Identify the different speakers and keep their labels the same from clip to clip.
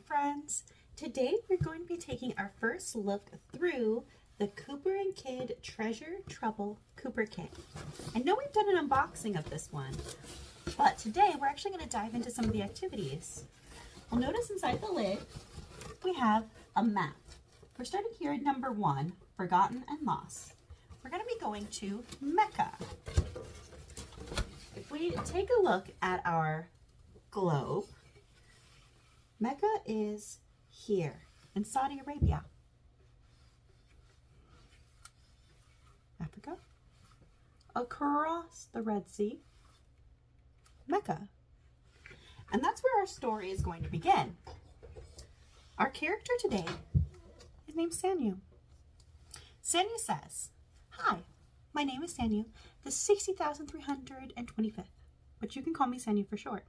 Speaker 1: friends. Today we're going to be taking our first look through the Cooper and Kid Treasure Trouble Cooper Kit. I know we've done an unboxing of this one, but today we're actually going to dive into some of the activities. You'll notice inside the lid we have a map. We're starting here at number 1, Forgotten and Lost. We're going to be going to Mecca. If we take a look at our globe, Mecca is here in Saudi Arabia. Africa. Across the Red Sea, Mecca. And that's where our story is going to begin. Our character today is named Sanuu. Sanuu says, "Hi, my name is Sanuu, the 60,325th, but you can call me Sanuu for short.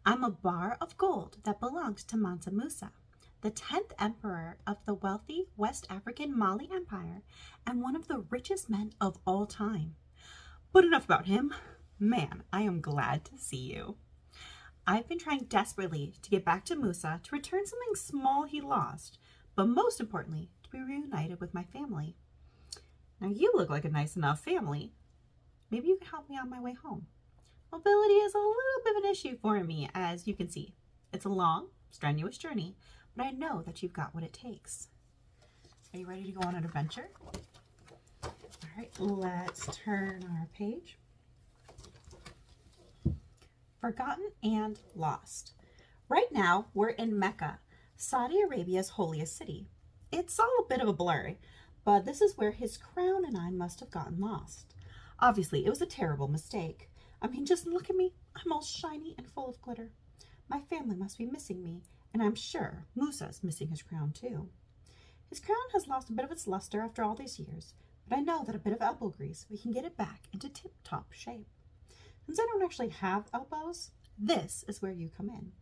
Speaker 1: I'm a bar of gold that belongs to Mansa Musa, the 10th emperor of the wealthy West African Mali Empire and one of the richest men of all time. But enough about him. Man, I am glad to see you. I've been trying desperately to get back to Musa to return something small he lost, but most importantly, to be reunited with my family. Now you look like a nice enough family. Maybe you can help me on my way home. Mobility is a little bit of an issue for me, as you can see. It's a long, strenuous journey, but I know that you've got what it takes. Are you ready to go on an adventure?" All right, let's turn our page. Forgotten and Lost. Right now, we're in Mecca, Saudi Arabia's holiest city. It's all a bit of a blur, but this is where his crown and I must have gotten lost. Obviously, it was a terrible mistake. I mean, just look at me. I'm all shiny and full of glitter. My family must be missing me, and I'm sure Musa's missing his crown too. His crown has lost a bit of its luster after all these years, but I know that a bit of elbow grease, we can get it back into tip-top shape. Since I don't actually have elbows, this is where you come in.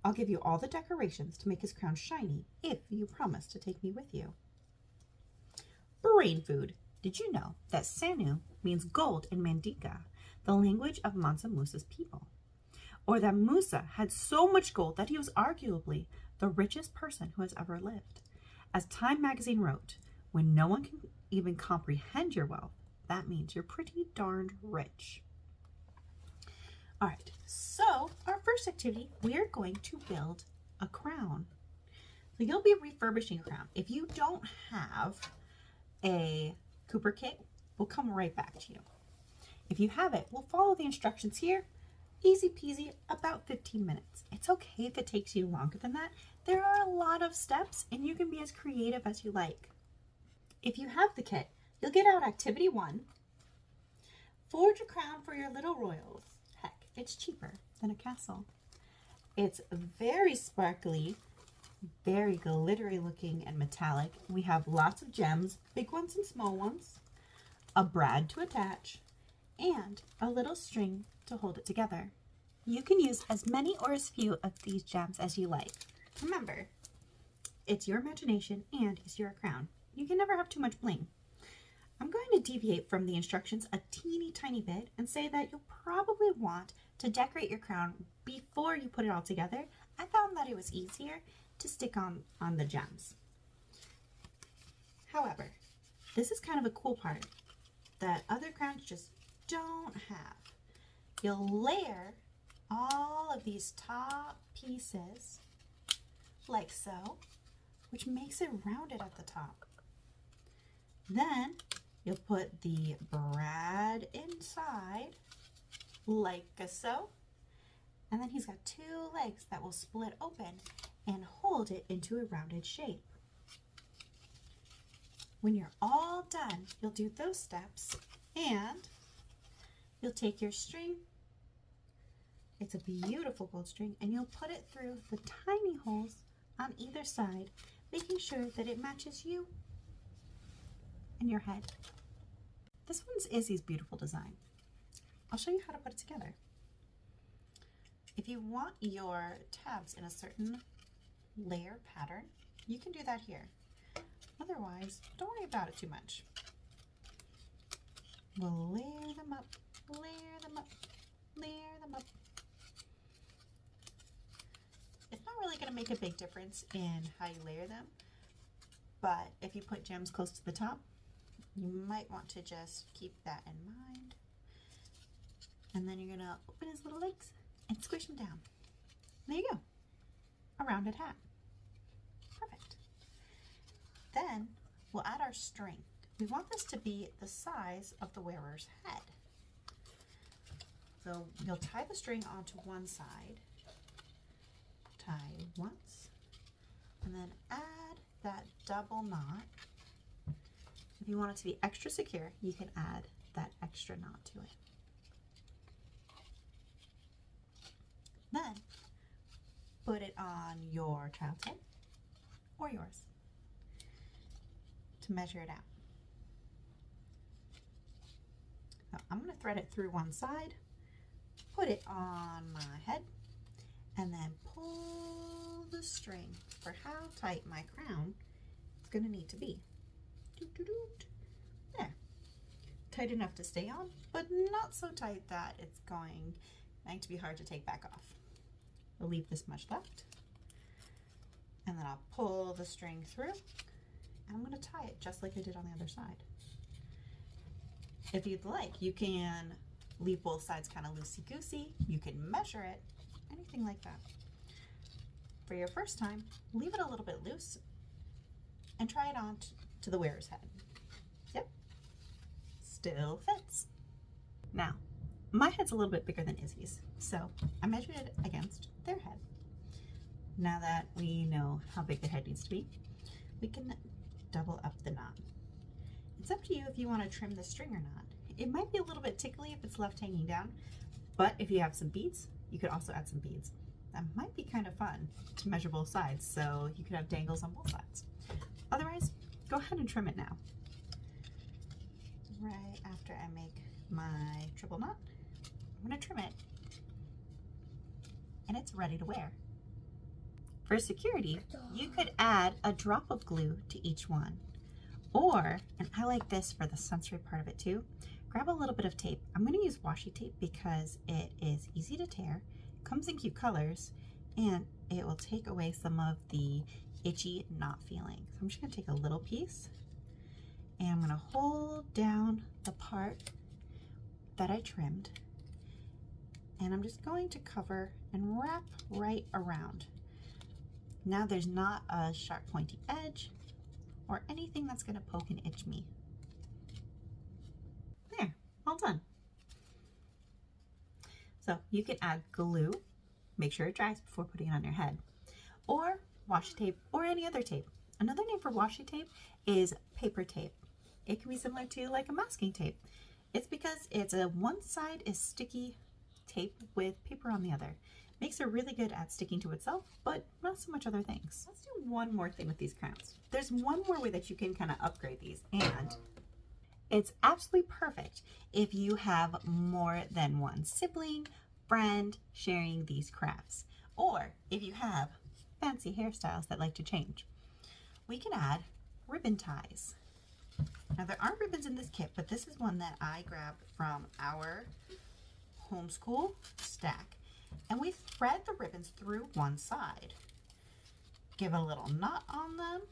Speaker 1: I'll give you all the decorations to make his crown shiny if you promise to take me with you. Brain food. Did you know that Sanuu means gold in Mandinka, the language of Mansa Musa's people? Or that Musa had so much gold that he was arguably the richest person who has ever lived. As Time magazine wrote, when no one can even comprehend your wealth, that means you're pretty darned rich. All right, so our first activity, we are going to build a crown. So you'll be refurbishing a crown. If you don't have a Cooper kit, we'll come right back to you. If you have it, we'll follow the instructions here. Easy peasy, about 15 minutes. It's okay if it takes you longer than that. There are a lot of steps and you can be as creative as you like. If you have the kit, you'll get out activity 1. Forge a crown for your little royals. Heck, it's cheaper than a castle. It's very sparkly, very glittery looking and metallic. We have lots of gems, big ones and small ones, a brad to attach, and a little string to hold it together. You can use as many or as few of these gems as you like. Remember, it's your imagination and it's your crown. You can never have too much bling. I'm going to deviate from the instructions a teeny tiny bit and say that you'll probably want to decorate your crown before you put it all together. I found that it was easier to stick on the gems. However, this is kind of a cool part that other crowns just don't have. You'll layer all of these top pieces like so, which makes it rounded at the top. Then you'll put the brad inside like so, and then he's got 2 legs that will split open and hold it into a rounded shape. When you're all done, you'll do those steps and you'll take your string. It's a beautiful gold string, and you'll put it through the tiny holes on either side, making sure that it matches you and your head. This one's Izzy's beautiful design. I'll show you how to put it together. If you want your tabs in a certain layer pattern, you can do that here. Otherwise, don't worry about it too much. We'll layer them up, layer them up, layer them up. going to make a big difference in how you layer them. But if you put gems close to the top, you might want to just keep that in mind. And then you're going to open his little legs and squish him down. There you go. A rounded hat. Perfect. Then we'll add our string. We want this to be the size of the wearer's head. So you'll tie the string onto one side, tie once, and then add that double knot. If you want it to be extra secure, you can add that extra knot to it. Then put it on your child's head or yours to measure it out. Now I'm going to thread it through one side, put it on my head, and then pull the string for how tight my crown is going to need to be. There. Tight enough to stay on, but not so tight that it's going to be hard to take back off. We'll leave this much left, and then I'll pull the string through, and I'm going to tie it just like I did on the other side. If you'd like, you can leave both sides kind of loosey-goosey. You can measure it, anything like that. For your first time, leave it a little bit loose and try it on to the wearer's head. Yep, still fits. Now, my head's a little bit bigger than Izzy's, so I measured it against their head. Now that we know how big the head needs to be, we can double up the knot. It's up to you if you want to trim the string or not. It might be a little bit tickly if it's left hanging down, but if you have some beads, you could also add some beads. That might be kind of fun to measure both sides, so you could have dangles on both sides. Otherwise, go ahead and trim it now. Right after I make my triple knot, I'm going to trim it, and it's ready to wear. For security, you could add a drop of glue to each one. Or, and I like this for the sensory part of it too, grab a little bit of tape. I'm going to use washi tape because it is easy to tear, comes in cute colors, and it will take away some of the itchy knot feeling. So I'm just going to take a little piece, and I'm going to hold down the part that I trimmed, and I'm just going to cover and wrap right around. Now there's not a sharp pointy edge or anything that's going to poke and itch me. There, all done. So you can add glue, make sure it dries before putting it on your head, or washi tape or any other tape. Another name for washi tape is paper tape. It can be similar to like a masking tape. It's because one side is sticky tape with paper on the other. Makes it really good at sticking to itself, but not so much other things. Let's do one more thing with these crowns. There's one more way that you can kind of upgrade these, and it's absolutely perfect if you have more than one sibling, friend sharing these crafts, or if you have fancy hairstyles that like to change. We can add ribbon ties. Now there aren't ribbons in this kit, but this is one that I grabbed from our homeschool stack. And we thread the ribbons through one side. Give a little knot on them.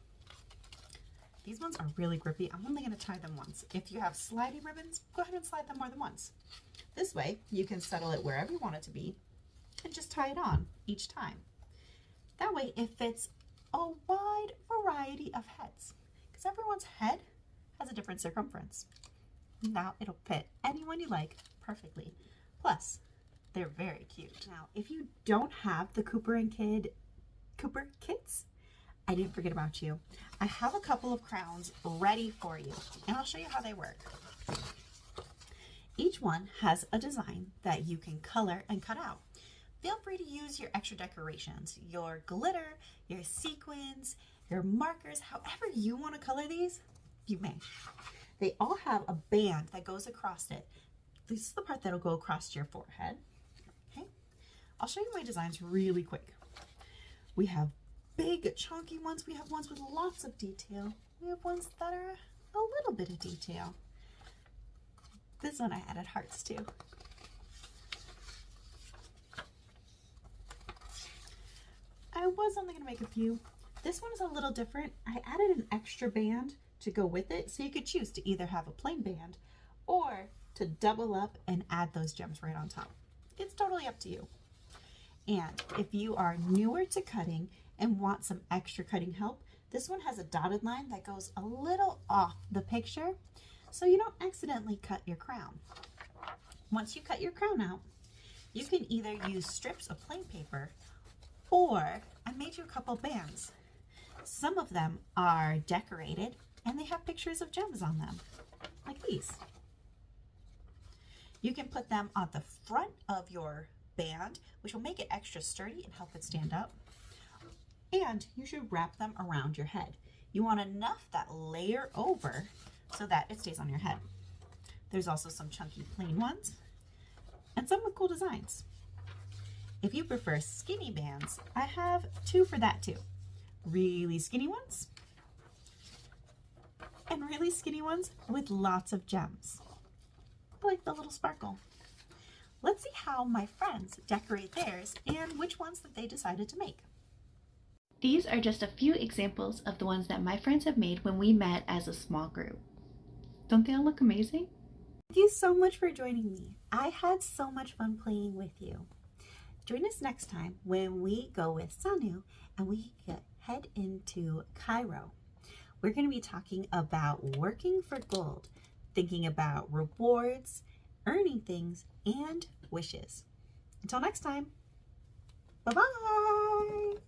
Speaker 1: These ones are really grippy. I'm only going to tie them once. If you have slidey ribbons, go ahead and slide them more than once. This way, you can settle it wherever you want it to be and just tie it on each time. That way, it fits a wide variety of heads because everyone's head has a different circumference. Now, it'll fit anyone you like perfectly. Plus, they're very cute. Now, if you don't have the Cooper kits, I didn't forget about you. I have a couple of crowns ready for you, and I'll show you how they work. Each one has a design that you can color and cut out. Feel free to use your extra decorations, your glitter, your sequins, your markers, however you want to color these, you may. They all have a band that goes across it. This is the part that'll go across your forehead. Okay, I'll show you my designs really quick. We have big chunky ones. We have ones with lots of detail. We have ones that are a little bit of detail. This one I added hearts to. I I was only going to make a few. This one is a little different. I added an extra band to go with it, so you could choose to either have a plain band or to double up and add those gems right on top. It's totally up to you. And if you are newer to cutting and want some extra cutting help, this one has a dotted line that goes a little off the picture so you don't accidentally cut your crown. Once you cut your crown out, you can either use strips of plain paper, or I made you a couple bands. Some of them are decorated and they have pictures of gems on them, like these. You can put them on the front of your band, which will make it extra sturdy and help it stand up. And you should wrap them around your head. You want enough that layer over so that it stays on your head. There's also some chunky plain ones and some with cool designs. If you prefer skinny bands, I have two for that too. Really skinny ones and really skinny ones with lots of gems. I like the little sparkle. Let's see how my friends decorate theirs and which ones that they decided to make. These are just a few examples of the ones that my friends have made when we met as a small group. Don't they all look amazing? Thank you so much for joining me. I had so much fun playing with you. Join us next time when we go with Sanuu and we head into Cairo. We're going to be talking about working for gold, thinking about rewards, earning things, and wishes. Until next time, bye-bye!